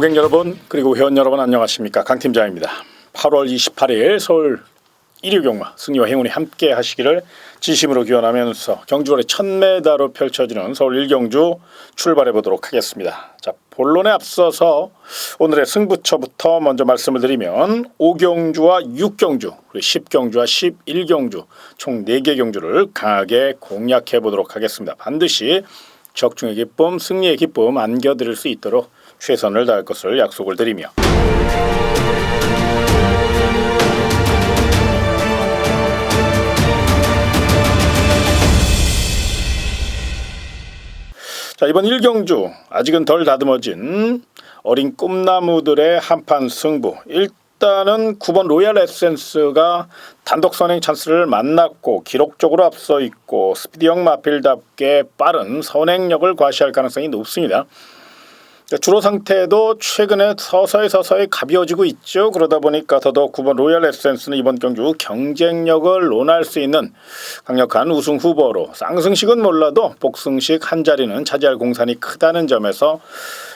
고객 여러분 그리고 회원 여러분 안녕하십니까, 강팀장입니다. 8월 28일 서울 1위 경마 승리와 행운이 함께 하시기를 진심으로 기원하면서 경주거래 1000m로 펼쳐지는 서울 1경주 출발해 보도록 하겠습니다. 자, 본론에 앞서서 오늘의 승부처부터 먼저 말씀을 드리면 5경주와 6경주 그리고 10경주와 11경주 총 4개 경주를 강하게 공략해 보도록 하겠습니다. 반드시 적중의 기쁨, 승리의 기쁨 안겨드릴 수 있도록 최선을 다할 것을 약속을 드리며 자, 이번 1경주 아직은 덜 다듬어진 어린 꿈나무들의 한판 승부. 일단은 9번 로얄 에센스가 단독 선행 찬스를 만났고 기록적으로 앞서 있고 스피디형 마필답게 빠른 선행력을 과시할 가능성이 높습니다. 주로 상태도 최근에 서서히 가벼워지고 있죠. 그러다 보니까 더더욱 9번 로얄 에센스는 이번 경주 경쟁력을 논할 수 있는 강력한 우승 후보로, 쌍승식은 몰라도 복승식 한 자리는 차지할 공산이 크다는 점에서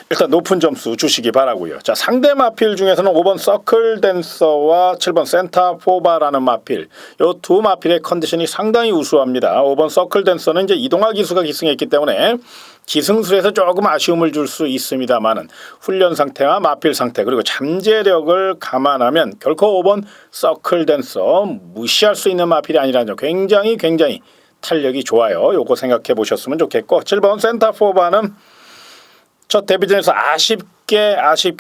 일단 높은 점수 주시기 바라고요. 자, 상대 마필 중에서는 5번 서클 댄서와 7번 센터 포바라는 마필, 이 두 마필의 컨디션이 상당히 우수합니다. 5번 서클 댄서는 이제 이동화 기수가 기승했기 때문에 기승술에서 조금 아쉬움을 줄 수 있습니다만은 훈련 상태와 마필 상태 그리고 잠재력을 감안하면 결코 5번 서클 댄서 무시할 수 있는 마필이 아니라는 점, 굉장히 탄력이 좋아요. 요거 생각해 보셨으면 좋겠고, 7번 센터 포바는 첫 데뷔전에서 아쉽게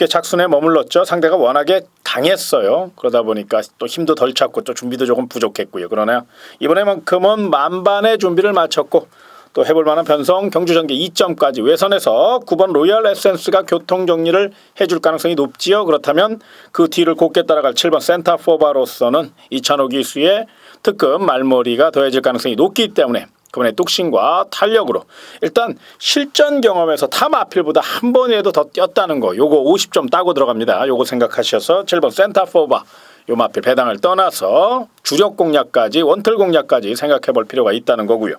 착순에 머물렀죠. 상대가 워낙에 강했어요. 그러다 보니까 또 힘도 덜 찼고 또 준비도 조금 부족했고요. 그러나 이번에만큼은 만반의 준비를 마쳤고 또 해볼 만한 변성 경주전개 2점까지 외선에서 9번 로얄 에센스가 교통정리를 해줄 가능성이 높지요. 그렇다면 그 뒤를 곧게 따라갈 7번 센터 포바로서는 이찬호 기수의 특급 말머리가 더해질 가능성이 높기 때문에 그번에 뚝심과 탄력으로 일단 실전 경험에서 타 마필보다 한 번이라도 더 뛰었다는 거, 요거 50점 따고 들어갑니다. 요거 생각하셔서 7번 센터 포바 요 마필 배당을 떠나서 주력 공략까지, 원틀 공략까지 생각해 볼 필요가 있다는 거고요.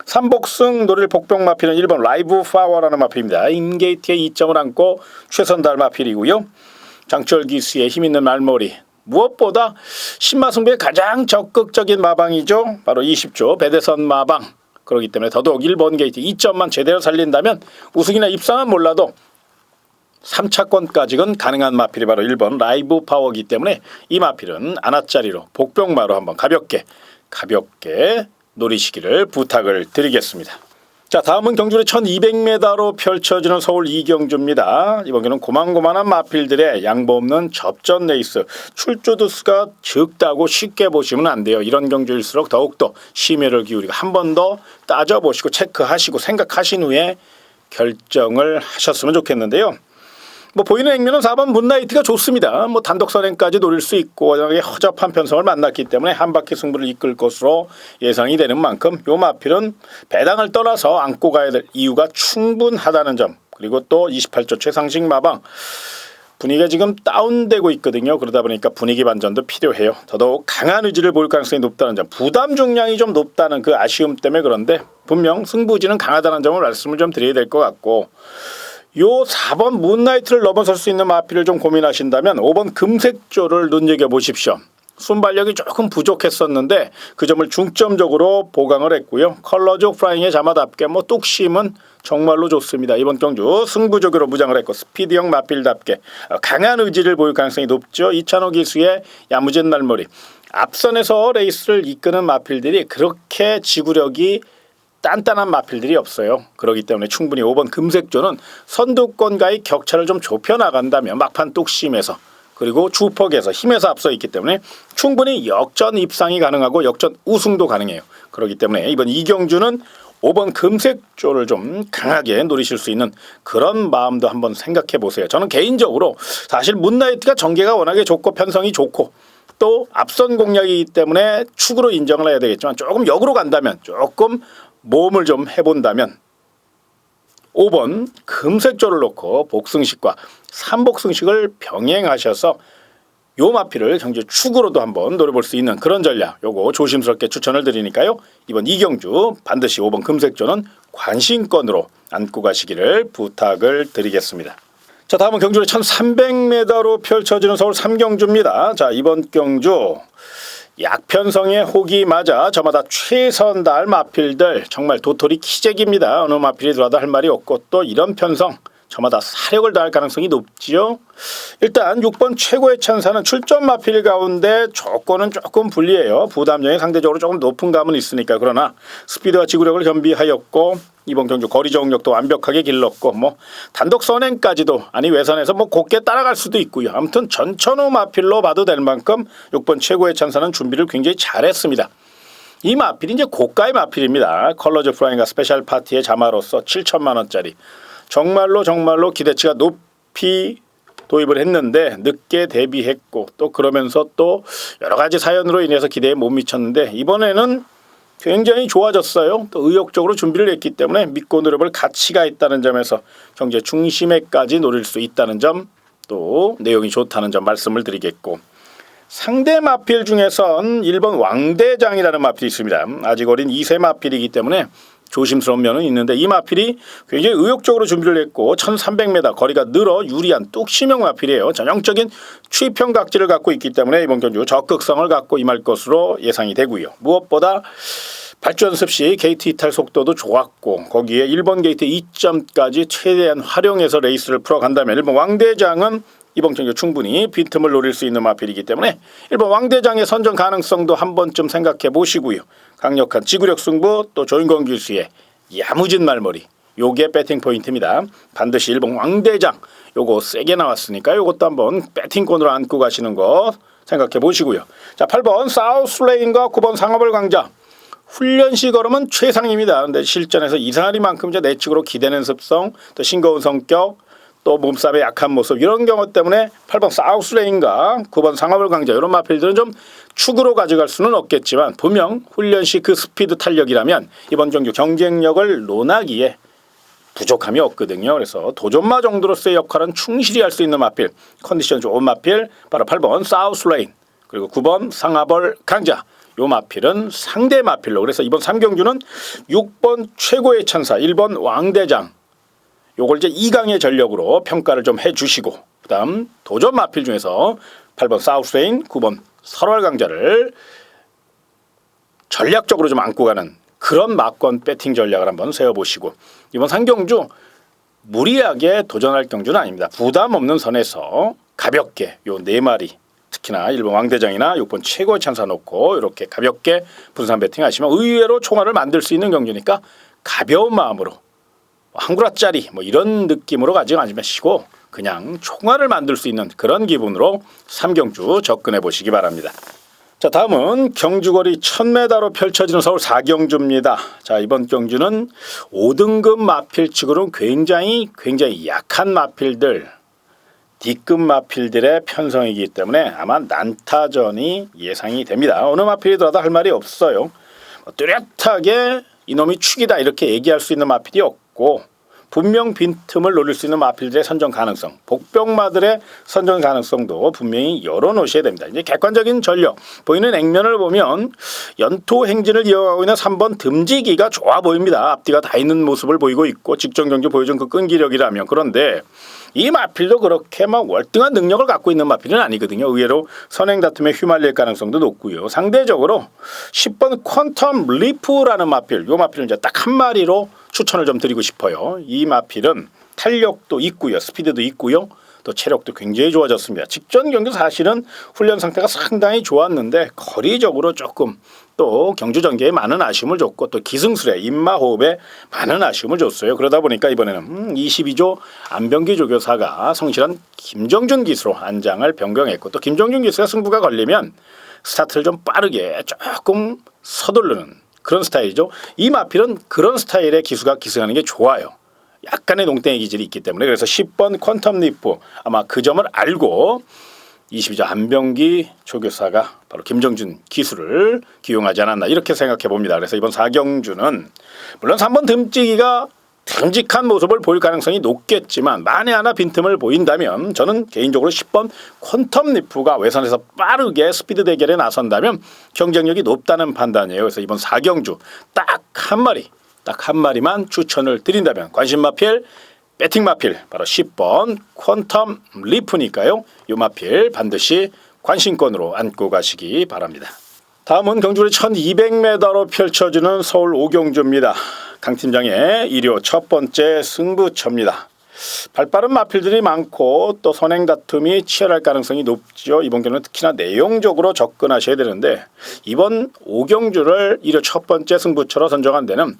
3복승 노릴 복병 마필은 1번 라이브 파워라는 마필입니다. 인게이트에 2점을 안고 최선달 마필이고요. 장철 기수의 힘있는 말머리, 무엇보다 신마승부의 가장 적극적인 마방이죠. 바로 20조 배대선 마방. 그렇기 때문에 더더욱 1번 게이트 2점만 제대로 살린다면 우승이나 입상은 몰라도 3차권까지는 가능한 마필이 바로 1번 라이브 파워이기 때문에 이 마필은 안아짜리로 복병마로 한번 가볍게 노리시기를 부탁을 드리겠습니다. 자, 다음은 경주의 1200m로 펼쳐지는 서울 2경주입니다. 이번 경우는 고만고만한 마필들의 양보 없는 접전 레이스, 출조도 수가 적다고 쉽게 보시면 안 돼요. 이런 경주일수록 더욱더 심혈을 기울이고 한 번 더 따져보시고 체크하시고 생각하신 후에 결정을 하셨으면 좋겠는데요. 보이는 액면은 4번 문나이트가 좋습니다. 단독 선행까지 노릴 수 있고 워낙에 허접한 편성을 만났기 때문에 한 바퀴 승부를 이끌 것으로 예상이 되는 만큼 요 마필은 배당을 떠나서 안고 가야 될 이유가 충분하다는 점, 그리고 또 28조 최상식 마방 분위기가 지금 다운되고 있거든요. 그러다 보니까 분위기 반전도 필요해요. 더더욱 강한 의지를 보일 가능성이 높다는 점, 부담 중량이 좀 높다는 그 아쉬움 때문에 그런데 분명 승부지는 강하다는 점을 말씀을 좀 드려야 될 것 같고, 요 4번 문나이트를 넘어설 수 있는 마필을 좀 고민하신다면 5번 금색조를 눈여겨보십시오. 순발력이 조금 부족했었는데 그 점을 중점적으로 보강을 했고요. 컬러족 프라잉의 자마답게 뚝심은 정말로 좋습니다. 이번 경주 승부적으로 무장을 했고 스피디형 마필답게 강한 의지를 보일 가능성이 높죠. 이찬호 기수의 야무진 말머리, 앞선에서 레이스를 이끄는 마필들이 그렇게 지구력이 단단한 마필들이 없어요. 그렇기 때문에 충분히 5번 금색조는 선두권과의 격차를 좀 좁혀나간다면 막판 뚝심에서 그리고 주퍽에서 힘에서 앞서 있기 때문에 충분히 역전 입상이 가능하고 역전 우승도 가능해요. 그렇기 때문에 이번 이경주는 5번 금색조를 좀 강하게 노리실 수 있는 그런 마음도 한번 생각해 보세요. 저는 개인적으로 사실 문나이트가 전개가 워낙에 좋고 편성이 좋고 또 앞선 공략이기 때문에 축으로 인정을 해야 되겠지만 조금 역으로 간다면, 조금 모험을 좀 해본다면 5번 금색조를 놓고 복승식과 3복승식을 병행하셔서 요 마필을 경주 축으로도 한번 노려볼 수 있는 그런 전략, 요거 조심스럽게 추천을 드리니까요. 이번 이경주 반드시 5번 금색조는 관심권으로 안고 가시기를 부탁을 드리겠습니다. 자, 다음은 경주의 1300m로 펼쳐지는 서울 3경주입니다. 자, 이번 경주 약편성의 혹이 맞아 저마다 최선 다할 마필들 정말 도토리 키재기입니다. 어느 마필이 들어와도 할 말이 없고 또 이런 편성 저마다 사력을 다할 가능성이 높지요. 일단 6번 최고의 천사는 출전 마필 가운데 조건은 조금 불리해요. 부담력이 상대적으로 조금 높은 감은 있으니까. 그러나 스피드와 지구력을 겸비하였고 이번 경주 거리 적응력도 완벽하게 길렀고 단독 선행까지도 아니 외선에서 곱게 따라갈 수도 있고요. 아무튼 전천후 마필로 봐도 될 만큼 6번 최고의 천사는 준비를 굉장히 잘했습니다. 이 마필이 이제 고가의 마필입니다. 컬러즈 프라잉과 스페셜 파티의 자마로서 7천만 원짜리. 정말로 기대치가 높이 도입을 했는데 늦게 데뷔했고 또 그러면서 또 여러 가지 사연으로 인해서 기대에 못 미쳤는데 이번에는 굉장히 좋아졌어요. 또 의욕적으로 준비를 했기 때문에 믿고 노려볼 가치가 있다는 점에서 경제 중심에까지 노릴 수 있다는 점, 또 내용이 좋다는 점 말씀을 드리겠고, 상대 마필 중에선 1번 왕대장이라는 마필이 있습니다. 아직 어린 2세 마필이기 때문에 조심스러운 면은 있는데 이 마필이 굉장히 의욕적으로 준비를 했고 1300m 거리가 늘어 유리한 뚝심형 마필이에요. 전형적인 추이평 각질을 갖고 있기 때문에 이번 경주 적극성을 갖고 임할 것으로 예상이 되고요. 무엇보다 발주 연습 시 게이트 이탈 속도도 좋았고 거기에 1번 게이트 2점까지 최대한 활용해서 레이스를 풀어간다면 1번 왕대장은 이번 경주 충분히 빈틈을 노릴 수 있는 마필이기 때문에 1번 왕대장의 선전 가능성도 한 번쯤 생각해 보시고요. 강력한 지구력 승부 또 조인권 기수의 야무진 말머리 요게 배팅 포인트입니다. 반드시 1번 왕대장 요거 세게 나왔으니까 요것도 한번 배팅권으로 안고 가시는 거 생각해 보시고요. 자, 8번 사우스레인과 9번 상업을 강자 훈련시 걸음은 최상입니다. 근데 실전에서 이상하리만큼 내측으로 기대는 습성 또 싱거운 성격 또 몸싸움에 약한 모습 이런 경우 때문에 8번 사우스레인과 9번 상업을 강자 이런 마필들은 좀 축으로 가져갈 수는 없겠지만 분명 훈련시 그 스피드 탄력이라면 이번 경주 경쟁력을 논하기에 부족함이 없거든요. 그래서 도전마 정도로서의 역할은 충실히 할 수 있는 마필 컨디션 좋은 마필 바로 8번 사우스레인 그리고 9번 상업을 강자 요 마필은 상대 마필로 그래서 이번 3경주는 6번 최고의 천사 1번 왕대장 요걸 이제 2강의 전력으로 평가를 좀 해주시고 그다음 도전 마필 중에서 8번 사우스레인 9번 설월 강자를 전략적으로 좀 안고 가는 그런 막권 배팅 전략을 한번 세워보시고 이번 3경주 무리하게 도전할 경주는 아닙니다. 부담 없는 선에서 가볍게 요 4마리 특히나 1번 왕대장이나 6번 최고의 천사 놓고 이렇게 가볍게 분산 배팅 하시면 의외로 총알을 만들 수 있는 경주니까 가벼운 마음으로 한 구라짜리 이런 느낌으로 가지 마시고 그냥 총알을 만들 수 있는 그런 기분으로 3경주 접근해 보시기 바랍니다. 자, 다음은 경주거리 1000m로 펼쳐지는 서울 4경주입니다. 자, 이번 경주는 5등급 마필치고는 굉장히 약한 마필들 D급 마필들의 편성이기 때문에 아마 난타전이 예상이 됩니다. 어느 마필이 들어도 할 말이 없어요. 뚜렷하게 이놈이 축이다 이렇게 얘기할 수 있는 마필이 없고 분명 빈틈을 노릴 수 있는 마필들의 선정 가능성 복병마들의 선정 가능성도 분명히 열어놓으셔야 됩니다. 이제 객관적인 전력 보이는 액면을 보면 연토 행진을 이어가고 있는 3번 듬지기가 좋아 보입니다. 앞뒤가 다 있는 모습을 보이고 있고 직전 경주 보여준 그 끈기력이라면 그런데 이 마필도 그렇게 월등한 능력을 갖고 있는 마필은 아니거든요. 의외로 선행 다툼에 휘말릴 가능성도 높고요. 상대적으로 10번 퀀텀 리프라는 마필, 이 마필은 이제 딱 한 마리로 추천을 좀 드리고 싶어요. 이 마필은 탄력도 있고요, 스피드도 있고요, 또 체력도 굉장히 좋아졌습니다. 직전 경기 사실은 훈련 상태가 상당히 좋았는데 거리적으로 조금 또 경주 전개에 많은 아쉬움을 줬고 또 기승술에 입마호흡에 많은 아쉬움을 줬어요. 그러다 보니까 이번에는 22조 안병기 조교사가 성실한 김정준 기수로 안장을 변경했고 또 김정준 기수가 승부가 걸리면 스타트를 좀 빠르게 조금 서두르는 그런 스타일이죠. 이 마필은 그런 스타일의 기수가 기승하는 게 좋아요. 약간의 농땡이 기질이 있기 때문에 그래서 10번 퀀텀 리프 아마 그 점을 알고 22조 안병기 조교사가 바로 김정준 기수를 기용하지 않았나 이렇게 생각해 봅니다. 그래서 이번 4경주는 물론 3번 듬지기가 듬직한 모습을 보일 가능성이 높겠지만 만에 하나 빈틈을 보인다면 저는 개인적으로 10번 퀀텀 리프가 외선에서 빠르게 스피드 대결에 나선다면 경쟁력이 높다는 판단이에요. 그래서 이번 4경주 딱 한 마리만 추천을 드린다면 관심 마필 배팅 마필 바로 10번 퀀텀 리프니까요. 이 마필 반드시 관심권으로 안고 가시기 바랍니다. 다음은 경주를 1200m로 펼쳐지는 서울 오경주입니다. 강 팀장의 1호 첫 번째 승부처입니다. 발빠른 마필들이 많고 또 선행 다툼이 치열할 가능성이 높죠. 이번 경우는 특히나 내용적으로 접근하셔야 되는데 이번 오경주를 1호 첫 번째 승부처로 선정한 데는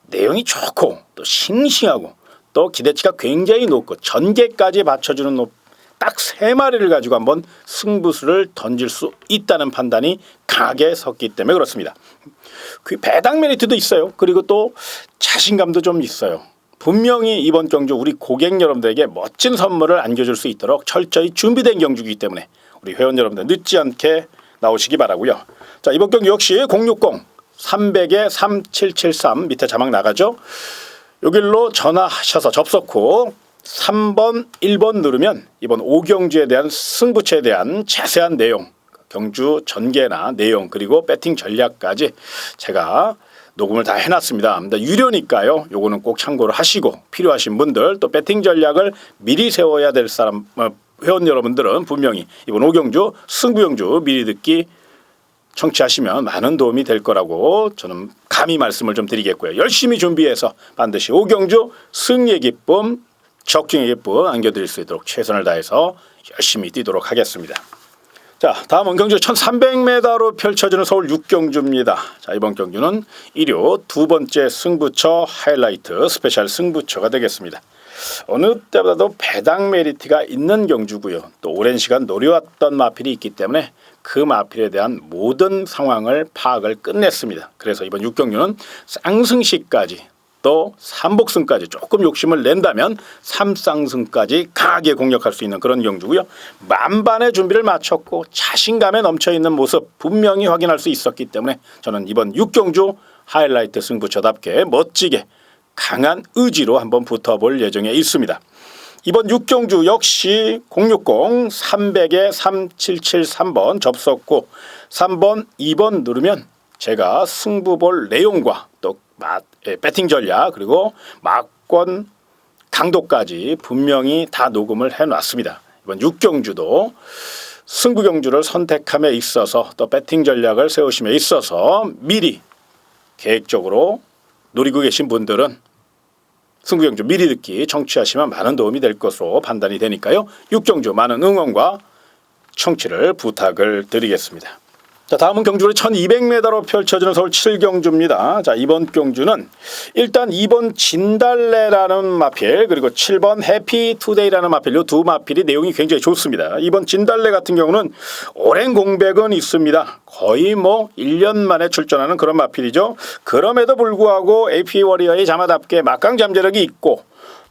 내용이 좋고 또 싱싱하고 또 기대치가 굉장히 높고 전개까지 받쳐주는 딱 3마리를 가지고 한번 승부수를 던질 수 있다는 판단이 강하게 섰기 때문에 그렇습니다. 그 배당 메리트도 있어요. 그리고 또 자신감도 좀 있어요. 분명히 이번 경주 우리 고객 여러분들에게 멋진 선물을 안겨줄 수 있도록 철저히 준비된 경주이기 때문에 우리 회원 여러분들 늦지 않게 나오시기 바라고요. 자, 이번 경주 역시 060 300에 3773 밑에 자막 나가죠. 여기로 전화하셔서 접속 후 3번 1번 누르면 이번 오경주에 대한 승부처에 대한 자세한 내용, 경주 전개나 내용 그리고 배팅 전략까지 제가 녹음을 다 해놨습니다. 유료니까요. 요거는 꼭 참고를 하시고 필요하신 분들 또 배팅 전략을 미리 세워야 될 사람 회원 여러분들은 분명히 이번 오경주 승부경주 미리 듣기 청취하시면 많은 도움이 될 거라고 저는 감히 말씀을 좀 드리겠고요. 열심히 준비해서 반드시 오경주 승리의 기쁨, 적중의 기쁨 안겨드릴 수 있도록 최선을 다해서 열심히 뛰도록 하겠습니다. 자, 다음은 경주 1300m로 펼쳐지는 서울 6경주입니다. 자, 이번 경주는 1호 두 번째 승부처 하이라이트 스페셜 승부처가 되겠습니다. 어느 때보다도 배당 메리트가 있는 경주고요. 또 오랜 시간 노려왔던 마필이 있기 때문에 그 마필에 대한 모든 상황을 파악을 끝냈습니다. 그래서 이번 6경주는 쌍승시까지 또 삼복승까지 조금 욕심을 낸다면 삼쌍승까지 강하게 공략할 수 있는 그런 경주고요. 만반의 준비를 마쳤고 자신감에 넘쳐있는 모습 분명히 확인할 수 있었기 때문에 저는 이번 6경주 하이라이트 승부처답게 멋지게 강한 의지로 한번 붙어볼 예정에 있습니다. 이번 6경주 역시 060 300에 3773번 접속 후 3번 2번 누르면 제가 승부볼 내용과 또 배팅 전략 그리고 막권 강도까지 분명히 다 녹음을 해놨습니다. 이번 6경주도 승부경주를 선택함에 있어서 또 배팅 전략을 세우심에 있어서 미리 계획적으로 노리고 계신 분들은 승부경주 미리 듣기 청취하시면 많은 도움이 될 것으로 판단이 되니까요. 6경주 많은 응원과 청취를 부탁을 드리겠습니다. 자, 다음은 경주를 1200m로 펼쳐지는 서울 7경주입니다. 자, 이번 경주는 일단 2번 진달래라는 마필 그리고 7번 해피투데이라는 마필 이 두 마필이 내용이 굉장히 좋습니다. 이번 진달래 같은 경우는 오랜 공백은 있습니다. 거의 1년 만에 출전하는 그런 마필이죠. 그럼에도 불구하고 AP 워리어의 자마답게 막강 잠재력이 있고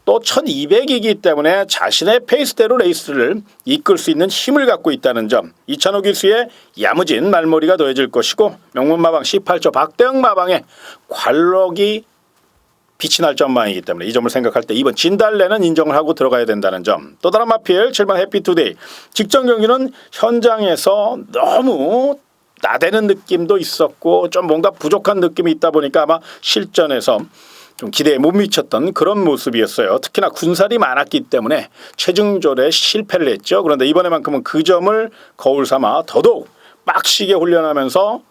또 1200이기 때문에 자신의 페이스대로 레이스를 이끌 수 있는 힘을 갖고 있다는 점, 이찬호 기수의 야무진 말머리가 더해질 것이고 명문마방 18조 박대영 마방의 관록이 빛이 날 전망이기 때문에 이 점을 생각할 때 이번 진달래는 인정을 하고 들어가야 된다는 점. 또 다른 마필 7번 해피투데이 직전 경기는 현장에서 너무 나대는 느낌도 있었고 좀 뭔가 부족한 느낌이 있다 보니까 아마 실전에서 좀 기대에 못 미쳤던 그런 모습이었어요. 특히나 군살이 많았기 때문에 체중조절에 실패를 했죠. 그런데 이번에만큼은 그 점을 거울 삼아 더더욱 빡시게 훈련하면서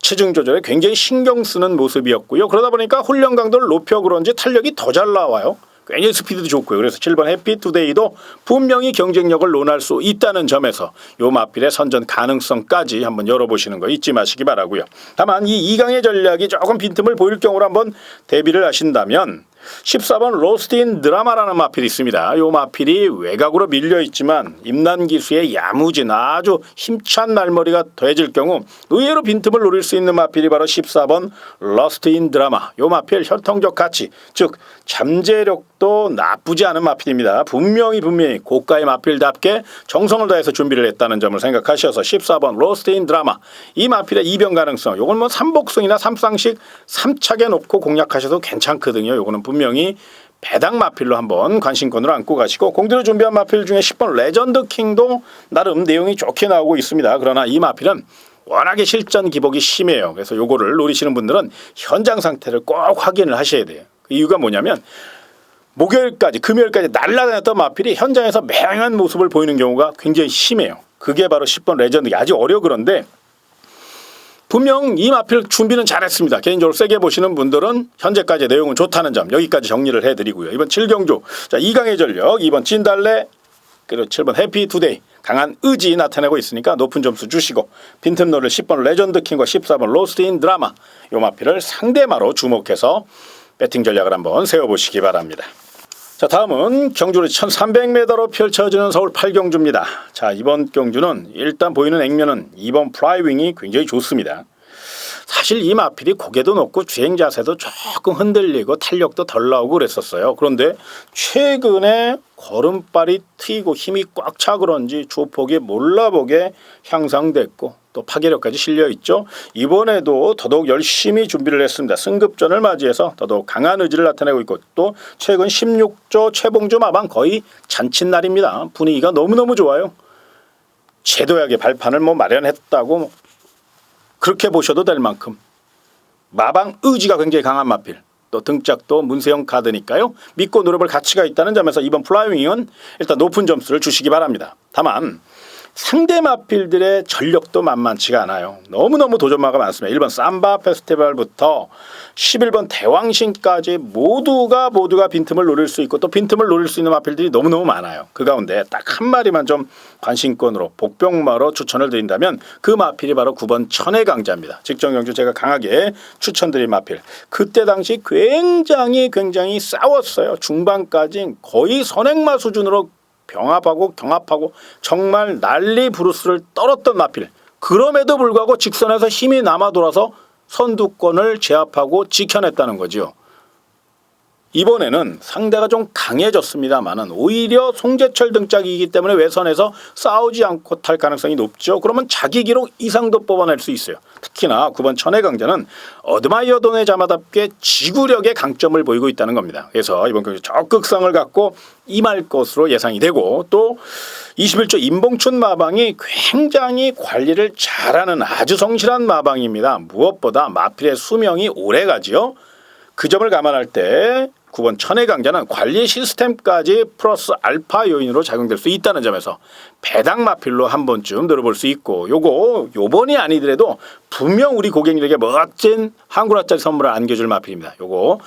체중 조절에 굉장히 신경 쓰는 모습이었고요. 그러다 보니까 훈련 강도를 높여 그런지 탄력이 더 잘 나와요. 굉장히 스피드도 좋고요. 그래서 7번 해피투데이도 분명히 경쟁력을 논할 수 있다는 점에서 요 마필의 선전 가능성까지 한번 열어보시는 거 잊지 마시기 바라고요. 다만 이 2강의 전략이 조금 빈틈을 보일 경우로 한번 대비를 하신다면 14번 로스트인 드라마라는 마필이 있습니다. 이 마필이 외곽으로 밀려있지만 임난기수의 야무진 아주 힘찬 말머리가 더해질 경우 의외로 빈틈을 노릴 수 있는 마필이 바로 14번 로스트인 드라마. 이 마필 혈통적 가치 즉 잠재력도 나쁘지 않은 마필입니다. 분명히 고가의 마필답게 정성을 다해서 준비를 했다는 점을 생각하셔서 14번 로스트인 드라마 이 마필의 이변 가능성 요건 뭐 삼복승이나 삼쌍식 3착에 놓고 공략하셔도 괜찮거든요. 요거는 분명히 배당 마필로 한번 관심권으로 안고 가시고 공대로 준비한 마필 중에 10번 레전드 킹도 나름 내용이 좋게 나오고 있습니다. 그러나 이 마필은 워낙에 실전 기복이 심해요. 그래서 요거를 노리시는 분들은 현장 상태를 꼭 확인을 하셔야 돼요. 그 이유가 뭐냐면 목요일까지 금요일까지 날아다녔던 마필이 현장에서 맹한 모습을 보이는 경우가 굉장히 심해요. 그게 바로 10번 레전드. 아직 어려 그런데 분명 이 마필 준비는 잘했습니다. 개인적으로 세게 보시는 분들은 현재까지 내용은 좋다는 점 여기까지 정리를 해드리고요. 이번 7경주 자 2강의 전력 2번 진달래 그리고 7번 해피 투데이 강한 의지 나타내고 있으니까 높은 점수 주시고 빈틈노를 10번 레전드 킹과 14번 로스트 인 드라마 요 마필을 상대마로 주목해서 배팅 전략을 한번 세워보시기 바랍니다. 자 다음은 경주로 1300m로 펼쳐지는 서울 8경주입니다. 자 이번 경주는 일단 보이는 액면은 2번 플라이윙이 굉장히 좋습니다. 사실 이 마필이 고개도 높고 주행 자세도 조금 흔들리고 탄력도 덜 나오고 그랬었어요. 그런데 최근에 걸음발이 트이고 힘이 꽉 차 그런지 주폭이 몰라보게 향상됐고 또 파괴력까지 실려있죠. 이번에도 더더욱 열심히 준비를 했습니다. 승급전을 맞이해서 더더욱 강한 의지를 나타내고 있고 또 최근 16조 최봉주 마방 거의 잔칫날입니다. 분위기가 너무너무 좋아요. 제도약의 발판을 마련했다고 그렇게 보셔도 될 만큼 마방 의지가 굉장히 강한 마필 또 등짝도 문세영 카드니까요. 믿고 노려볼 가치가 있다는 점에서 이번 플라이윙은 일단 높은 점수를 주시기 바랍니다. 다만 상대 마필들의 전력도 만만치가 않아요. 너무너무 도전마가 많습니다. 1번 삼바 페스티벌부터 11번 대왕신까지 모두가 빈틈을 노릴 수 있고 또 빈틈을 노릴 수 있는 마필들이 너무너무 많아요. 그 가운데 딱 한 마리만 좀 관심권으로 복병마로 추천을 드린다면 그 마필이 바로 9번 천혜강자입니다. 직전 경주 제가 강하게 추천드린 마필. 그때 당시 굉장히 싸웠어요. 중반까지 거의 선행마 수준으로 병합하고 경합하고 정말 난리 부르스를 떨었던 마필. 그럼에도 불구하고 직선에서 힘이 남아 돌아서 선두권을 제압하고 지켜냈다는 거죠. 이번에는 상대가 좀 강해졌습니다만은 오히려 송재철 등짝이기 때문에 외선에서 싸우지 않고 탈 가능성이 높죠. 그러면 자기 기록 이상도 뽑아낼 수 있어요. 특히나 9번 천혜강자는 어드마이어 돈의 자마답게 지구력의 강점을 보이고 있다는 겁니다. 그래서 이번 경기 적극성을 갖고 임할 것으로 예상이 되고 또 21조 임봉춘 마방이 굉장히 관리를 잘하는 아주 성실한 마방입니다. 무엇보다 마필의 수명이 오래가지요. 그 점을 감안할 때 9번 천혜강자는 관리 시스템까지 플러스 알파 요인으로 작용될 수 있다는 점에서 배당 마필로 한 번쯤 들어볼 수 있고 요번이 아니더라도 분명 우리 고객님에게 멋진 한구라짜리 선물을 안겨줄 마필입니다. 요거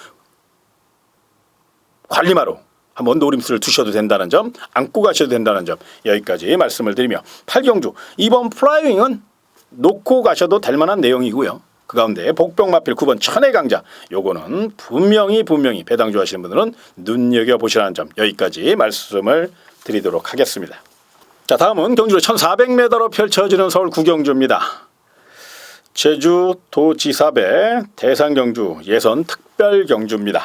관리마로 한번 노림수를 두셔도 된다는 점 안고 가셔도 된다는 점 여기까지 말씀을 드리며 8경주 이번 플라이윙은 놓고 가셔도 될 만한 내용이고요. 그 가운데 복병마필 9번 천혜강자 요거는 분명히 배당 좋아하시는 분들은 눈여겨보시라는 점 여기까지 말씀을 드리도록 하겠습니다. 자 다음은 경주로 1400m로 펼쳐지는 서울 9경주입니다. 제주도지사배 대상경주 예선 특별경주입니다.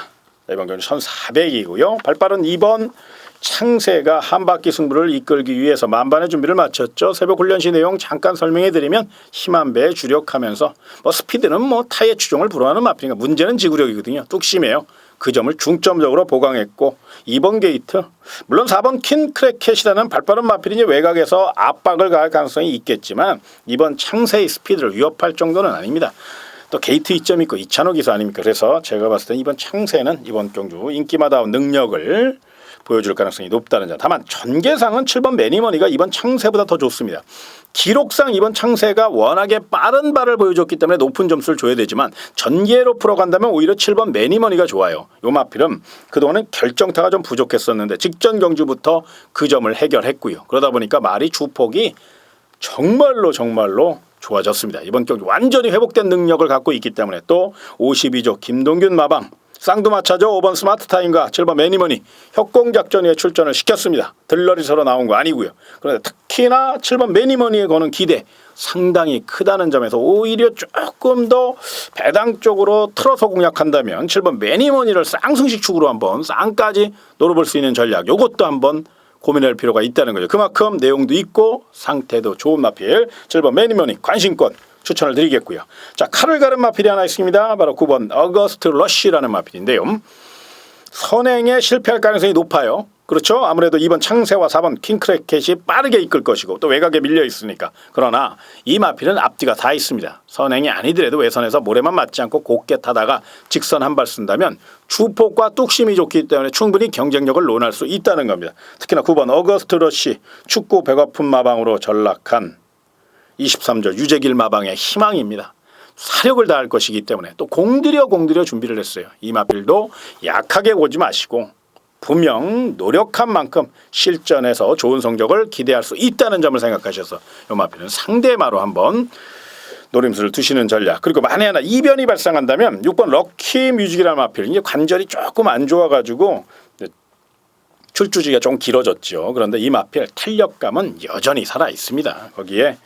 이번 경주 1400이고요. 발빠른 2번 창세가 한 바퀴 승부를 이끌기 위해서 만반의 준비를 마쳤죠. 새벽 훈련 시 내용 잠깐 설명해드리면 힘한 배에 주력하면서 스피드는 타의 추종을 불허하는 마필이니까 문제는 지구력이거든요. 뚝심이에요. 그 점을 중점적으로 보강했고 2번 게이트 물론 4번 킨크래켓이라는 발빠른 마필이 외곽에서 압박을 가할 가능성이 있겠지만 이번 창세의 스피드를 위협할 정도는 아닙니다. 또 게이트 이점이 있고 이찬호 기사 아닙니까? 그래서 제가 봤을 때 이번 창세는 이번 경주 인기마다운 능력을 보여줄 가능성이 높다는 점. 다만 전개상은 7번 매니머니가 이번 창세보다 더 좋습니다. 기록상 이번 창세가 워낙에 빠른 발을 보여줬기 때문에 높은 점수를 줘야 되지만 전개로 풀어간다면 오히려 7번 매니머니가 좋아요. 요 마필은 그동안은 결정타가 좀 부족했었는데 직전 경주부터 그 점을 해결했고요. 그러다 보니까 말이 주폭이 정말로 좋아졌습니다. 이번 경주 완전히 회복된 능력을 갖고 있기 때문에 또 52조 김동균 마방 쌍두마차죠. 5번 스마트타임과 7번 매니머니 협공작전에 출전을 시켰습니다. 들러리서로 나온 거 아니고요. 그런데 특히나 7번 매니머니에 거는 기대 상당히 크다는 점에서 오히려 조금 더 배당 쪽으로 틀어서 공략한다면 7번 매니머니를 쌍승식 축으로 한번 쌍까지 노려볼 수 있는 전략 요것도 한번 고민할 필요가 있다는 거죠. 그만큼 내용도 있고 상태도 좋은 마필 7번 매니머니 관심권 추천을 드리겠고요. 자 칼을 가른 마필이 하나 있습니다. 바로 9번 어거스트 러쉬라는 마필인데요. 선행에 실패할 가능성이 높아요. 그렇죠. 아무래도 2번 창세와 4번 킹크래켓이 빠르게 이끌 것이고 또 외곽에 밀려 있으니까. 그러나 이 마필은 앞뒤가 다 있습니다. 선행이 아니더라도 외선에서 모래만 맞지 않고 곱게 타다가 직선 한 발 쓴다면 주폭과 뚝심이 좋기 때문에 충분히 경쟁력을 논할 수 있다는 겁니다. 특히나 9번 어거스트 러시 축구 배고픈 마방으로 전락한 23조 유재길 마방의 희망입니다. 사력을 다할 것이기 때문에 또 공들여 준비를 했어요. 이 마필도 약하게 오지 마시고 분명 노력한 만큼 실전에서 좋은 성적을 기대할 수 있다는 점을 생각하셔서 이 마필은 상대마로 한번 노림수를 두시는 전략. 그리고 만에 하나 이변이 발생한다면 6번 럭키 뮤직이라는 마필, 이제 관절이 조금 안 좋아가지고 출주지가 좀 길어졌죠. 그런데 이 마필 탄력감은 여전히 살아 있습니다. 거기에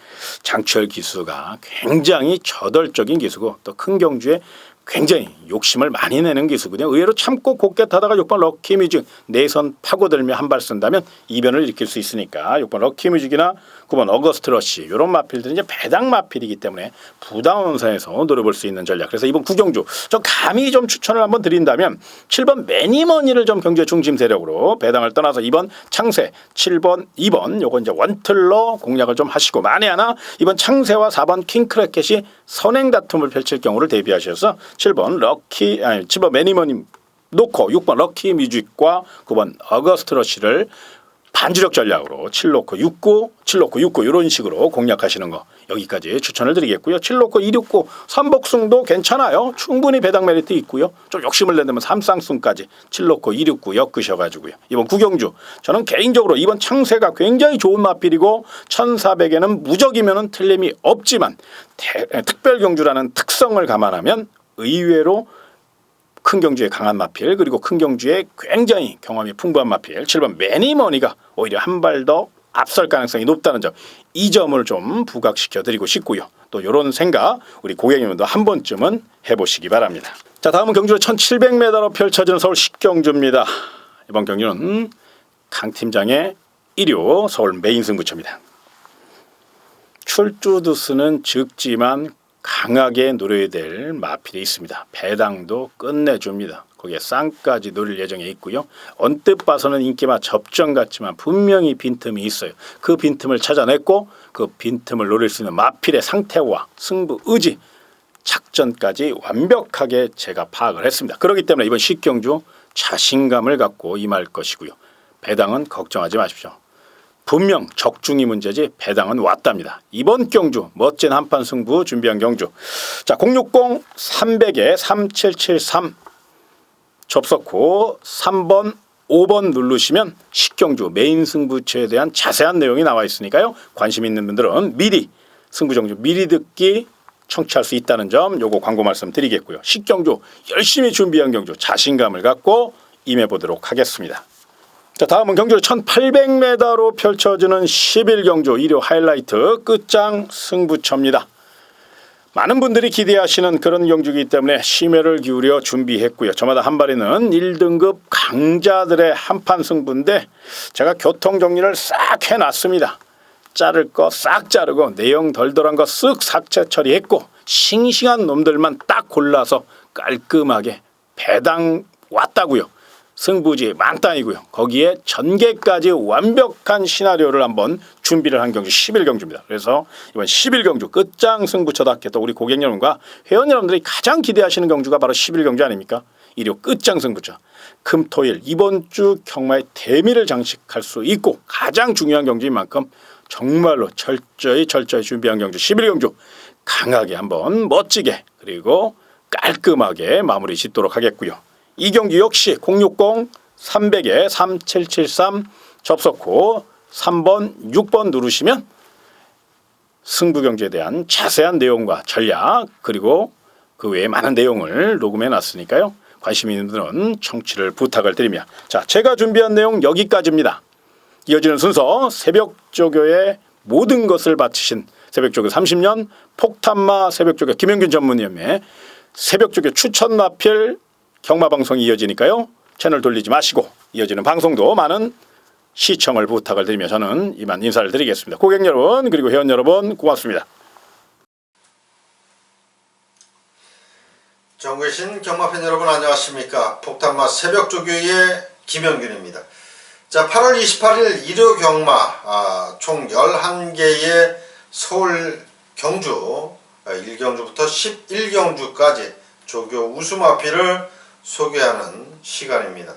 장철 기수가 굉장히 저돌적인 기수고 또 큰 경주에 굉장히 욕심을 많이 내는 기수거든요. 의외로 참고 곱게 타다가 6번 럭키뮤직 내선 파고들며 한 발 쓴다면 이변을 일으킬 수 있으니까 6번 럭키뮤직이나 9번 어거스트 러시 이런 마필들은 이제 배당 마필이기 때문에 부담원선에서 노려볼 수 있는 전략. 그래서 이번 구경주 저 감히 좀 추천을 한번 드린다면 7번 매니머니를 좀 경주의 중심 세력으로 배당을 떠나서 2번 창세, 7번, 2번 요거 이제 원틀로 공략을 좀 하시고 만에 하나 이번 창세와 4번 킹크래켓이 선행 다툼을 펼칠 경우를 대비하셔서 7번 매니머니 놓고 6번 럭키 뮤직과 9번 어거스트 러시를 반주력 전략으로 7놓고 6구, 7놓고 6구 이런 식으로 공략하시는 거 여기까지 추천을 드리겠고요. 7놓고 269 삼복승도 괜찮아요. 충분히 배당 메리트 있고요. 좀 욕심을 내면 삼쌍승까지 7놓고 269 엮으셔가지고요. 이번 구경주 저는 개인적으로 이번 창세가 굉장히 좋은 마필이고 1400에는 무적이면 틀림이 없지만 특별경주라는 특성을 감안하면 의외로 큰 경주에 강한 마필 그리고 큰 경주에 굉장히 경험이 풍부한 마필 7번 매니머니가 오히려 한 발 더 앞설 가능성이 높다는 점 이 점을 좀 부각시켜 드리고 싶고요. 또 이런 생각 우리 고객님들도 한 번쯤은 해보시기 바랍니다. 자, 다음은 경주로 1700m로 펼쳐지는 서울 식경주입니다. 이번 경주는 강 팀장의 1호 서울 메인 승부처입니다. 출주 두수는 적지만 강하게 노려야 될 마필이 있습니다. 배당도 끝내줍니다. 거기에 쌍까지 노릴 예정에 있고요. 언뜻 봐서는 인기마 접전 같지만 분명히 빈틈이 있어요. 그 빈틈을 찾아냈고 그 빈틈을 노릴 수 있는 마필의 상태와 승부 의지 작전까지 완벽하게 제가 파악을 했습니다. 그렇기 때문에 이번 식경주 자신감을 갖고 임할 것이고요. 배당은 걱정하지 마십시오. 분명 적중이 문제지 배당은 왔답니다. 이번 경주 멋진 한판 승부 준비한 경주. 자, 060 300에 3773 접속 후 3번 5번 누르시면 식경주 메인 승부처에 대한 자세한 내용이 나와 있으니까요. 관심 있는 분들은 미리 승부정주 미리 듣기 청취할 수 있다는 점 요거 광고 말씀 드리겠고요. 식경주 열심히 준비한 경주 자신감을 갖고 임해보도록 하겠습니다. 자, 다음은 경주 1800m로 펼쳐지는 11경주 1호 하이라이트 끝장 승부처입니다. 많은 분들이 기대하시는 그런 경주이기 때문에 심혈을 기울여 준비했고요. 저마다 한 발에는 1등급 강자들의 한판 승부인데 제가 교통 정리를 싹 해놨습니다. 자를 거 싹 자르고 내용 덜덜한 거 쓱 삭제 처리했고 싱싱한 놈들만 딱 골라서 깔끔하게 배당 왔다고요. 승부지 만땅이고요. 거기에 전개까지 완벽한 시나리오를 한번 준비를 한 경주 11경주입니다. 그래서 이번 11경주 끝장 승부처답게 또 우리 고객 여러분과 회원 여러분들이 가장 기대하시는 경주가 바로 11경주 아닙니까? 일요 끝장 승부처. 금토일 이번 주 경마의 대미를 장식할 수 있고 가장 중요한 경주인 만큼 정말로 철저히 준비한 경주 11경주 강하게 한번 멋지게 그리고 깔끔하게 마무리 짓도록 하겠고요. 이 경기 역시 060 300에 3773 접속 후 3번 6번 누르시면 승부 경기에 대한 자세한 내용과 전략 그리고 그 외에 많은 내용을 녹음해 놨으니까요. 관심 있는 분들은 청취를 부탁을 드리며 자, 제가 준비한 내용 여기까지입니다. 이어지는 순서 새벽조교의 모든 것을 바치신 새벽조교 30년 폭탄마 새벽조교 김영균 전문위원의 새벽조교 추천 마필 경마방송이 이어지니까요. 채널 돌리지 마시고 이어지는 방송도 많은 시청을 부탁을 드리며 저는 이만 인사를 드리겠습니다. 고객 여러분 그리고 회원 여러분 고맙습니다. 전국에 계신 경마팬 여러분 안녕하십니까. 폭탄마 새벽조교의 김영균입니다. 자, 8월 28일 일요 경마 총 11개의 서울 경주 1경주부터 11경주까지 조교 우수마필을 소개하는 시간입니다.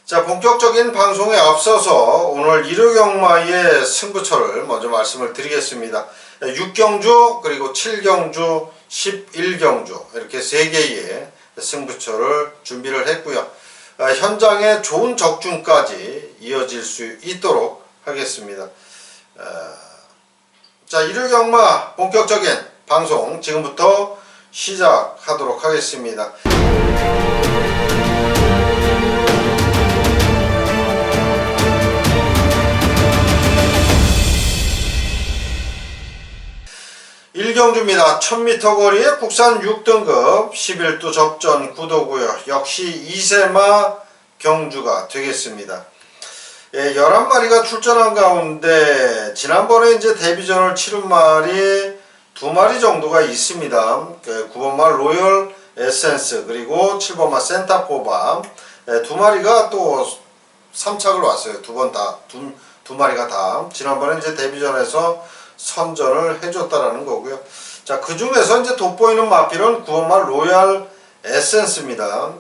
자, 본격적인 방송에 앞서서 오늘 일요 경마의 승부처를 먼저 말씀을 드리겠습니다. 6경주 그리고 7경주 11경주 이렇게 3개의 승부처를 준비를 했고요. 현장에 좋은 적중까지 이어질 수 있도록 하겠습니다. 자, 일요 경마 본격적인 방송 지금부터 시작하도록 하겠습니다. 일경주입니다. 1000m 거리의 국산 6등급 11두 접전 구도고요. 역시 2세마 경주가 되겠습니다. 11마리가 출전한 가운데 지난번에 이제 데뷔전을 치른 말이 2마리 정도가 있습니다. 9번마 로열 에센스 그리고 7번마 센타포바 2마리가 또 3착을 왔어요. 두 마리가 다 지난번에 이제 데뷔전에서 선전을 해줬다라는 거고요. 자, 그 중에서 이제 돋보이는 마필은 9번마 로얄 에센스입니다.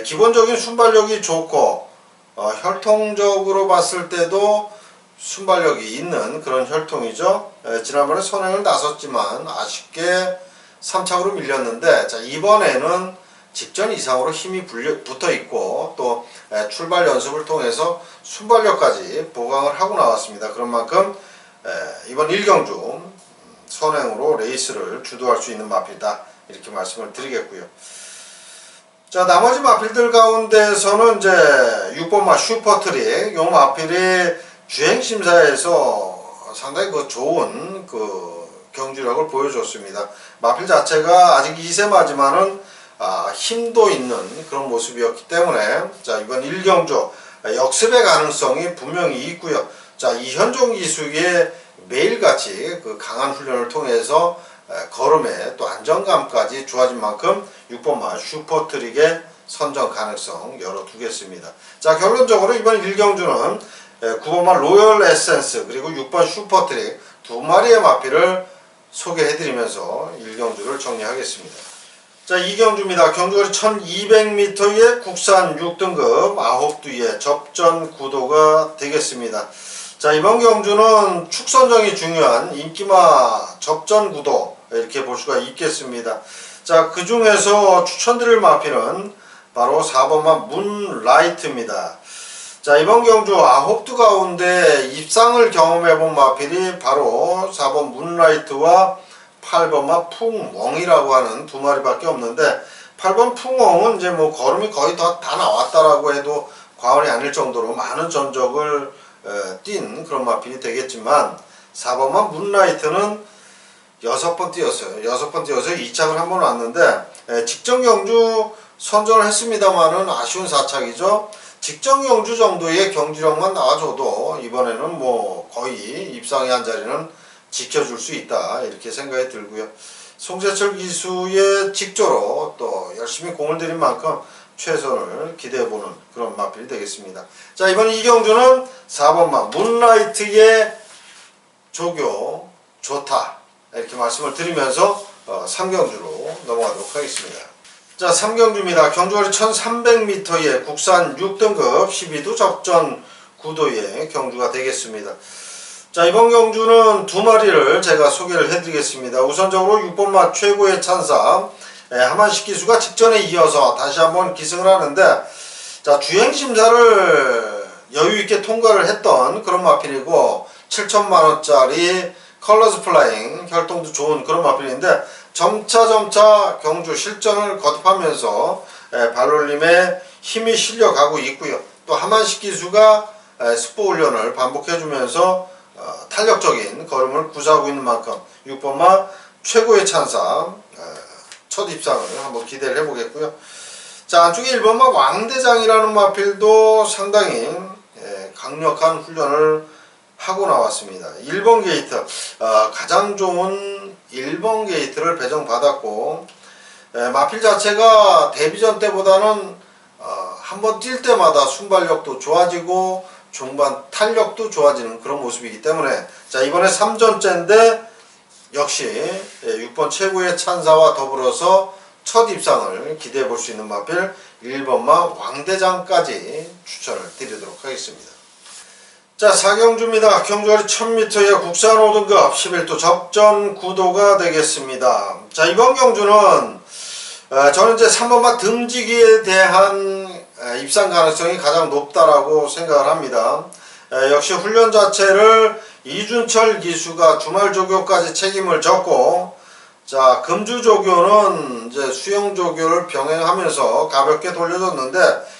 기본적인 순발력이 좋고 혈통적으로 봤을 때도 순발력이 있는 그런 혈통이죠. 지난번에 선행을 나섰지만 아쉽게 3착으로 밀렸는데, 자, 이번에는 직전 이상으로 힘이 붙어 있고 또 출발 연습을 통해서 순발력까지 보강을 하고 나왔습니다. 그런 만큼 이번 1경주 선행으로 레이스를 주도할 수 있는 마필이다 이렇게 말씀을 드리겠고요. 자, 나머지 마필들 가운데서는 이제 6번마 슈퍼트릭 요 마필이 주행심사에서 상당히 좋은 경주력을 보여줬습니다. 마필 자체가 아직 2세마지만은 힘도 있는 그런 모습이었기 때문에 자, 이번 1경주 역습의 가능성이 분명히 있고요. 자, 이현종 기수의 매일같이 강한 훈련을 통해서 걸음에 또 안정감까지 좋아진 만큼 6번마 슈퍼트릭의 선정 가능성 열어두겠습니다. 자, 결론적으로 이번 1경주는 9번마 로열 에센스 그리고 6번 슈퍼트릭 2마리의 마필을 소개해드리면서 1경주를 정리하겠습니다. 자, 2경주입니다. 경주거리 1200m의 국산 6등급 9두의 접전 구도가 되겠습니다. 자, 이번 경주는 축선정이 중요한 인기마 접전 구도 이렇게 볼 수가 있겠습니다. 자, 그 중에서 추천드릴 마필은 바로 4번마 문라이트입니다. 자, 이번 경주 9두 가운데 입상을 경험해본 마필이 바로 4번 문라이트와 8번마 풍웡이라고 하는 2마리밖에 없는데, 8번 풍웡은 이제 걸음이 거의 다 나왔다라고 해도 과언이 아닐 정도로 많은 전적을 뛴 그런 마필이 되겠지만, 4번마 문라이트는 6번 뛰었어요. 6번 뛰어서 2착을 한 번 왔는데 직전 경주 선전을 했습니다만은 아쉬운 4착이죠. 직전 경주 정도의 경주력만 나와줘도 이번에는 거의 입상의 한 자리는 지켜줄 수 있다 이렇게 생각이 들고요. 송재철 기수의 직조로 또 열심히 공을 들인 만큼 최선을 기대해보는 그런 마필이 되겠습니다. 자, 이번 2경주는 4번마 문라이트의 조교 좋다 이렇게 말씀을 드리면서 3경주로 넘어가도록 하겠습니다. 자, 3경주입니다. 경주거리 1300m의 국산 6등급 12두 접전 구도의 경주가 되겠습니다. 자, 이번 경주는 2마리를 제가 소개를 해드리겠습니다. 우선적으로 6번마 최고의 찬사 하만식 기수가 직전에 이어서 다시 한번 기승을 하는데, 자, 주행심사를 여유있게 통과를 했던 그런 마필이고 7천만원짜리 컬러스 플라잉 혈통도 좋은 그런 마필인데, 점차 경주 실전을 거듭하면서 발놀림에 힘이 실려가고 있고요. 또 하만식 기수가 스포 훈련을 반복해주면서 탄력적인 걸음을 구사하고 있는 만큼 6번마 최고의 찬사 첫 입상을 한번 기대를 해보겠고요. 자, 안쪽에 1번마 왕대장이라는 마필도 상당히 강력한 훈련을 하고 나왔습니다. 1번 게이트 가장 좋은 1번 게이트를 배정받았고, 마필 자체가 데뷔전 때보다는 한번 뛸 때마다 순발력도 좋아지고 종반 탄력도 좋아지는 그런 모습이기 때문에 자 이번에 3전째인데 역시 6번 최고의 찬사와 더불어서 첫 입상을 기대해 볼 수 있는 마필 1번마 왕대장까지 추천을 드리도록 하겠습니다. 자 4경주입니다. 경주거리 1000m의 국산 5등급 11도 접전 구도가 되겠습니다. 자 이번 경주는 저는 이제 3번마 듬지기에 대한 입상 가능성이 가장 높다라고 생각을 합니다. 역시 훈련 자체를 이준철 기수가 주말 조교까지 책임을 졌고 자 금주 조교는 이제 수영 조교를 병행하면서 가볍게 돌려줬는데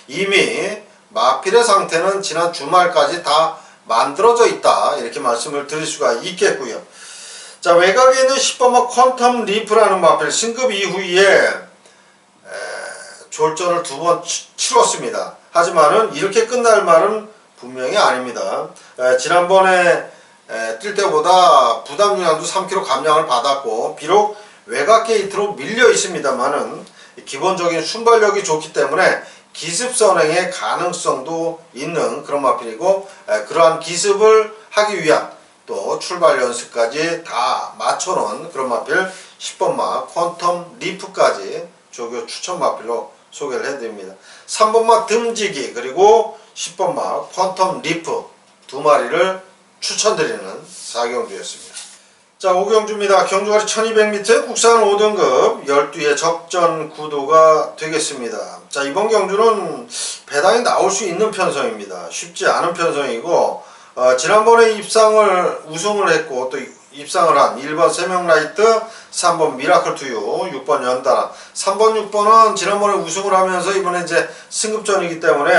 이미 마필의 상태는 지난 주말까지 다 만들어져 있다 이렇게 말씀을 드릴 수가 있겠고요. 자 외곽에 있는 10번마 퀀텀 리프라는 마필 승급 이후에 졸전을 2번 치렀습니다. 하지만은 이렇게 끝날 말은 분명히 아닙니다. 지난번에 뛸 때보다 부담 영향도 3kg 감량을 받았고 비록 외곽 게이트로 밀려 있습니다만은 기본적인 순발력이 좋기 때문에 기습 선행의 가능성도 있는 그런 마필이고 그러한 기습을 하기 위한 또 출발 연습까지 다 맞춰놓은 그런 마필 10번마 퀀텀 리프까지 조교 추천 마필로 소개를 해드립니다. 3번마 듬지기 그리고 10번마 퀀텀 리프 두 마리를 추천드리는 4경주였습니다. 자 5경주입니다. 경주거리 1200m 국산 5등급 12의 접전 구도가 되겠습니다. 자 이번 경주는 배당이 나올 수 있는 편성입니다. 쉽지 않은 편성이고 지난번에 우승을 했고 또 입상을 한 1번 세명라이트, 3번 미라클 투유, 6번 연달아 3번 6번은 지난번에 우승을 하면서 이번에 이제 승급전이기 때문에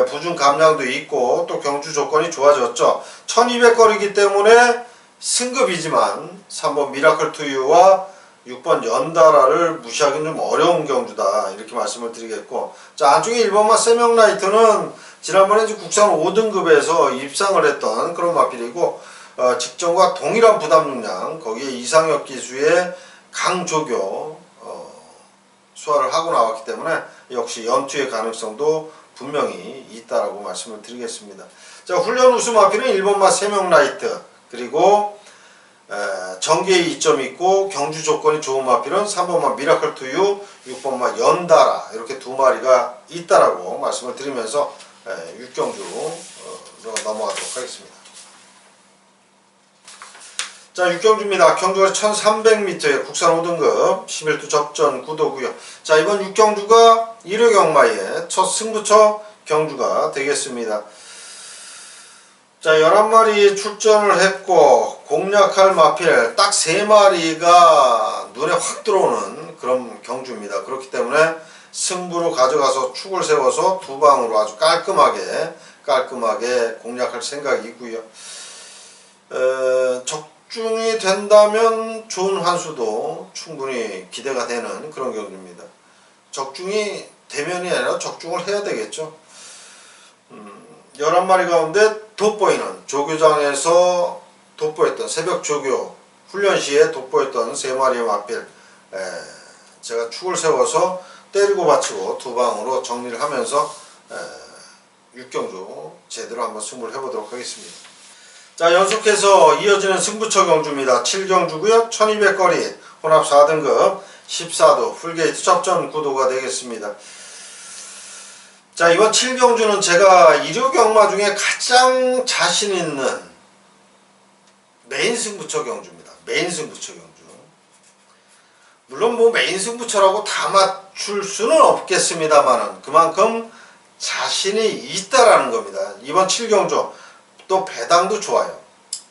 부중 감량도 있고 또 경주 조건이 좋아졌죠. 1200거리이기 때문에 승급이지만 3번 미라클 투유와 6번 연달아를 무시하기는 좀 어려운 경주다 이렇게 말씀을 드리겠고 자 안쪽에 1번마 세명라이트는 지난번에 이제 국산 5등급에서 입상을 했던 그런 마필이고 직전과 동일한 부담 용량 거기에 이상혁 기수의 강조교 소화를 하고 나왔기 때문에 역시 연투의 가능성도 분명히 있다라고 말씀을 드리겠습니다. 자 훈련 우승 마필은 1번마 세명라이트 그리고 정기에 이점이 있고 경주 조건이 좋은 마필은 3번마 미라클 투유 6번마 연달아 이렇게 두 마리가 있다라고 말씀을 드리면서 6경주로 넘어가도록 하겠습니다. 자 6경주입니다. 경주거리 1300m의 국산 5등급 11도 접전 구도고요. 자 이번 6경주가 1회 경마의 첫 승부처 경주가 되겠습니다. 자 11마리 출전을 했고 공략할 마필 딱 3마리가 눈에 확 들어오는 그런 경주입니다. 그렇기 때문에 승부로 가져가서 축을 세워서 두 방으로 아주 깔끔하게 공략할 생각이 있고요. 적중이 된다면 좋은 환수도 충분히 기대가 되는 그런 경주입니다. 적중이 되면이 아니라 적중을 해야 되겠죠. 11마리 가운데 돋보이는 조교장에서 돋보였던 새벽 조교 훈련 시에 돋보였던 3마리의 마필 제가 축을 세워서 때리고 받치고 두 방으로 정리를 하면서 6경주 제대로 한번 승부를 해보도록 하겠습니다. 자 연속해서 이어지는 승부처 경주입니다. 7경주고요. 1200거리 혼합 4등급 14도 풀게이트 접전 구도가 되겠습니다. 자 이번 7경주는 제가 1호 경마 중에 가장 자신 있는 메인 승부처 경주입니다. 메인 승부처 경주. 물론 뭐 메인 승부처라고 다 맞출 수는 없겠습니다만은 그만큼 자신이 있다라는 겁니다. 이번 7경주 또 배당도 좋아요.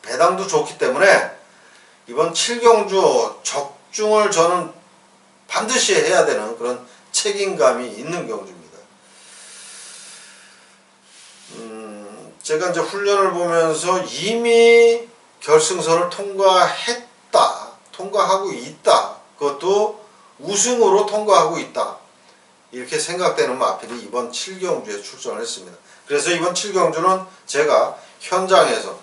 배당도 좋기 때문에 이번 7경주 적중을 저는 반드시 해야 되는 그런 책임감이 있는 경주입니다. 제가 이제 훈련을 보면서 이미 결승선을 통과하고 있다. 그것도 우승으로 통과하고 있다. 이렇게 생각되는 마필이 이번 7경주에 출전을 했습니다. 그래서 이번 7경주는 제가 현장에서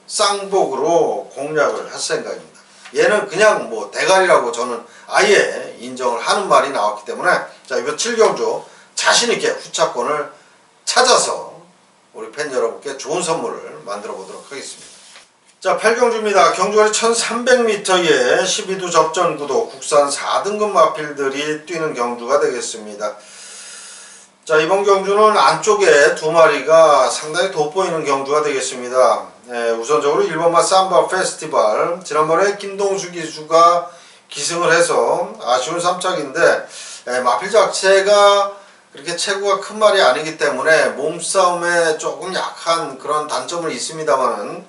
쌍복으로 공략을 할 생각입니다. 얘는 그냥 뭐 대가리라고 저는 아예 인정을 하는 말이 나왔기 때문에 자 이번 7경주 자신있게 후차권을 찾아서 우리 팬 여러분께 좋은 선물을 만들어 보도록 하겠습니다. 자, 8경주입니다. 경주거리 1300m에 12두 접전 구도 국산 4등급 마필들이 뛰는 경주가 되겠습니다. 자, 이번 경주는 안쪽에 두 마리가 상당히 돋보이는 경주가 되겠습니다. 우선적으로 1번마 삼바 페스티벌, 지난번에 김동수 기수가 기승을 해서 아쉬운 3착인데 마필 자체가 그렇게 체구가 큰 말이 아니기 때문에 몸싸움에 조금 약한 그런 단점은 있습니다만은,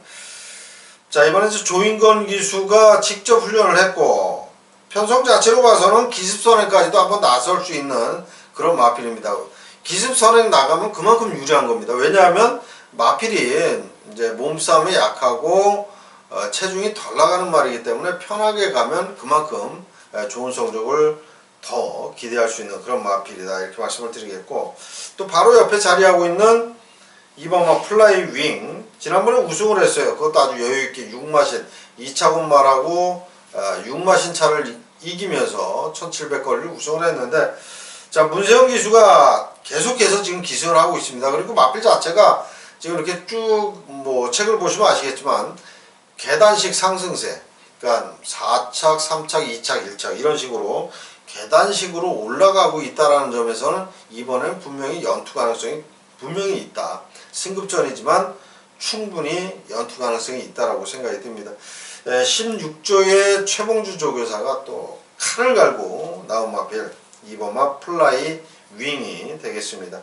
자, 이번에 조인건 기수가 직접 훈련을 했고 편성 자체로 봐서는 기습선행까지도 한번 나설 수 있는 그런 마필입니다. 기습선행 나가면 그만큼 유리한 겁니다. 왜냐하면 마필이 이제 몸싸움에 약하고 체중이 덜 나가는 말이기 때문에 편하게 가면 그만큼 좋은 성적을 더 기대할 수 있는 그런 마필이다, 이렇게 말씀을 드리겠고, 또 바로 옆에 자리하고 있는 2번마 플라이 윙, 지난번에 우승을 했어요. 그것도 아주 여유있게 6마신 2차 군말하고 6마신 차를 이기면서 1700거리를 우승을 했는데, 자, 문세영 기수가 계속해서 지금 기승을 하고 있습니다. 그리고 마필 자체가 지금 이렇게 쭉 뭐 책을 보시면 아시겠지만 계단식 상승세, 그러니까 4착, 3착, 2착, 1착 이런 식으로 계단식으로 올라가고 있다라는 점에서는 이번엔 분명히 연투 가능성이 분명히 있다. 승급전이지만 충분히 연투 가능성이 있다라고 생각이 듭니다. 16조의 최봉주 조교사가 또 칼을 갈고 나온 마필 2번마 플라이 윙이 되겠습니다.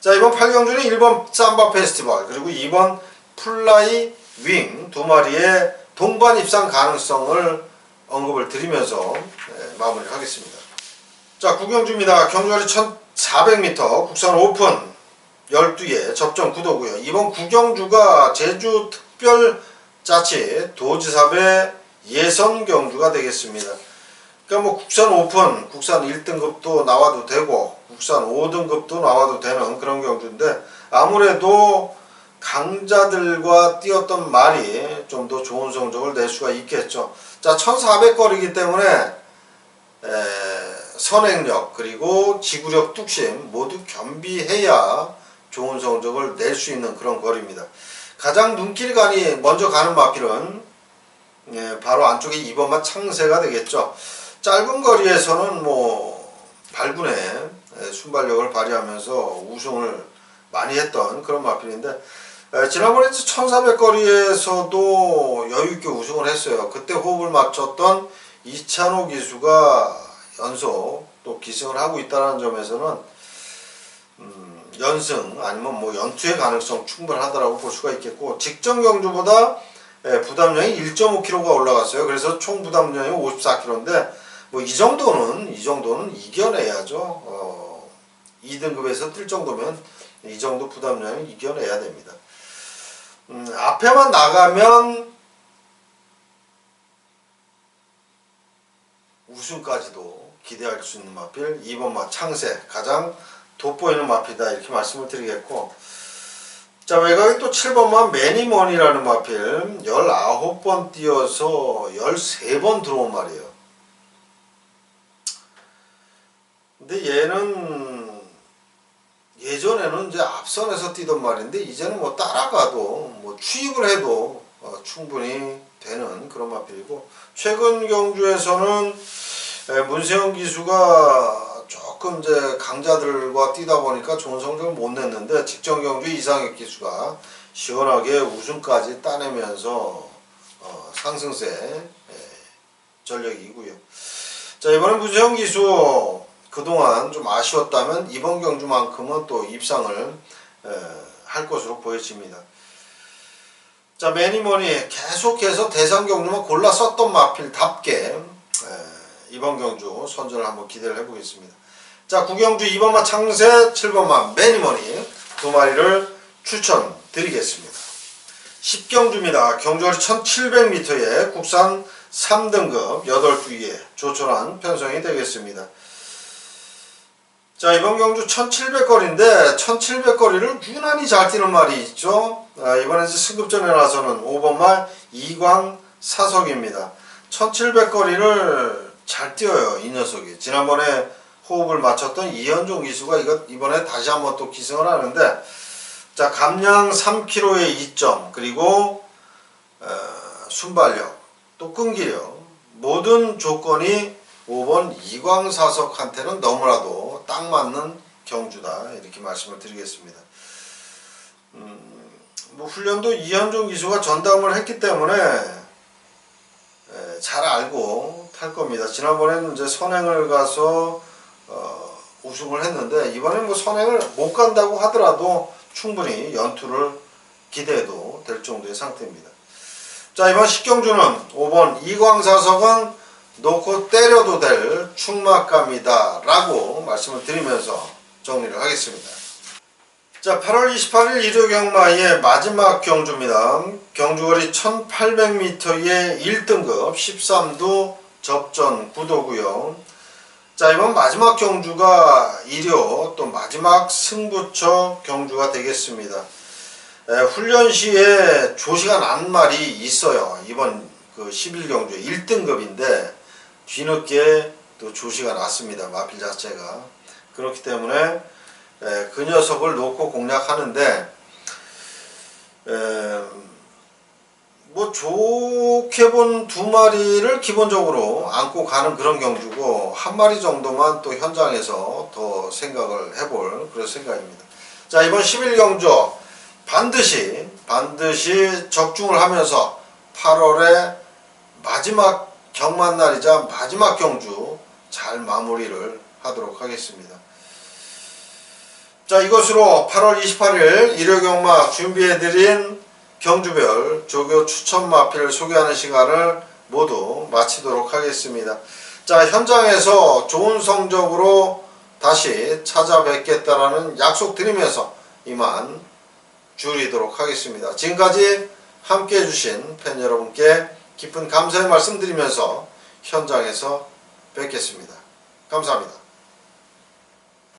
자, 이번 8경주는 1번 삼바 페스티벌 그리고 2번 플라이 윙 두 마리의 동반 입상 가능성을 언급을 드리면서 마무리를 하겠습니다. 자, 9경주입니다. 경주거리 1400m 국산 오픈 12에 접전 구도고요. 이번 9경주가 제주특별자치 도지사배 예선 경주가 되겠습니다. 그러니까 뭐 국산 오픈, 국산 1등급도 나와도 되고 국산 5등급도 나와도 되는 그런 경주인데, 아무래도 강자들과 뛰었던 말이 좀 더 좋은 성적을 낼 수가 있겠죠. 자, 1400거리이기 때문에 선행력 그리고 지구력, 뚝심 모두 겸비해야 좋은 성적을 낼 수 있는 그런 거리입니다. 가장 눈길 먼저 가는 마필은 바로 안쪽에 2번마 창세가 되겠죠. 짧은 거리에서는 뭐 발군에 순발력을 발휘하면서 우승을 많이 했던 그런 마필인데, 지난번에 1400거리에서도 여유있게 우승을 했어요. 그때 호흡을 맞췄던 이찬호 기수가 연속 또 기승을 하고 있다는 점에서는 연승 아니면 뭐 연투의 가능성 충분하다라고 볼 수가 있겠고, 직전 경주보다 부담량이 1.5kg가 올라갔어요. 그래서 총 부담량이 54kg인데 뭐 이 정도는 이겨내야죠. 2등급에서 뛸 정도면 이 정도 부담량을 이겨내야 됩니다. 앞에만 나가면 우승까지도 기대할 수 있는 마필 2번마 창세, 가장 돋보이는 마필이다, 이렇게 말씀을 드리겠고, 자, 외곽에 또 7번마 매니머니라는 마필 19번 뛰어서 13번 들어온 말이에요. 근데 얘는 예전에는 이제 앞선에서 뛰던 말인데 이제는 뭐 따라가도 뭐 추입을 해도 충분히 되는 그런 마필이고, 최근 경주에서는 문세영 기수가 조금 이제 강자들과 뛰다 보니까 좋은 성적을 못 냈는데, 직전 경주 이상혁 기수가 시원하게 우승까지 따내면서 상승세 전력이고요. 자, 이번엔 문세영 기수 그동안 좀 아쉬웠다면 이번 경주만큼은 또 입상을 할 것으로 보여집니다. 자, 매니머니 계속해서 대상 경주만 골라 썼던 마필답게 이번 경주 선전을 한번 기대를 해보겠습니다. 자, 9경주 2번마 창세, 7번마 매니머니 두 마리를 추천드리겠습니다. 10경주입니다. 경주거리 1700m에 국산 3등급 8두에 조촐한 편성이 되겠습니다. 자, 이번 경주 1700거리인데 1700거리를 유난히 잘 뛰는 말이 있죠. 이번에 승급전에 나서는 5번말 이광 사석입니다. 1700거리를 잘 뛰어요, 이 녀석이. 지난번에 호흡을 맞췄던 이현종 기수가 이번에 다시 한번 또 기승을 하는데, 자, 감량 3kg의 2점, 그리고 순발력, 또 끈기력, 모든 조건이 5번 이광사석한테는 너무나도 딱 맞는 경주다, 이렇게 말씀을 드리겠습니다. 뭐 훈련도 이현종 기수가 전담을 했기 때문에 잘 알고 탈 겁니다. 지난번에는 이제 선행을 가서 우승을 했는데, 이번엔 뭐 선행을 못 간다고 하더라도 충분히 연투를 기대해도 될 정도의 상태입니다. 자, 이번 식경주는 5번 이광사석은 놓고 때려도 될 충막감이다 라고 말씀을 드리면서 정리를 하겠습니다. 자, 8월 28일 일요경마의 마지막 경주입니다. 경주거리 1800m의 1등급 13두 접전 구도고요. 자, 이번 마지막 경주가 일요 또 마지막 승부처 경주가 되겠습니다. 훈련 시에 조시가 난 말이 있어요. 이번 그 11경주 1등급인데 뒤늦게 또 조시가 났습니다. 마필 자체가. 그렇기 때문에 그 녀석을 놓고 공략하는데, 뭐 좋게 본 두 마리를 기본적으로 안고 가는 그런 경주고, 한 마리 정도만 또 현장에서 더 생각을 해볼 그런 생각입니다. 자, 이번 11경주 반드시 적중을 하면서 8월의 마지막 경만날이자 마지막 경주 잘 마무리를 하도록 하겠습니다. 자, 이것으로 8월 28일 일요경마 준비해드린 경주별 조교 추천 마필을 소개하는 시간을 모두 마치도록 하겠습니다. 자, 현장에서 좋은 성적으로 다시 찾아뵙겠다라는 약속 드리면서 이만 줄이도록 하겠습니다. 지금까지 함께 해주신 팬 여러분께 깊은 감사의 말씀 드리면서 현장에서 뵙겠습니다. 감사합니다.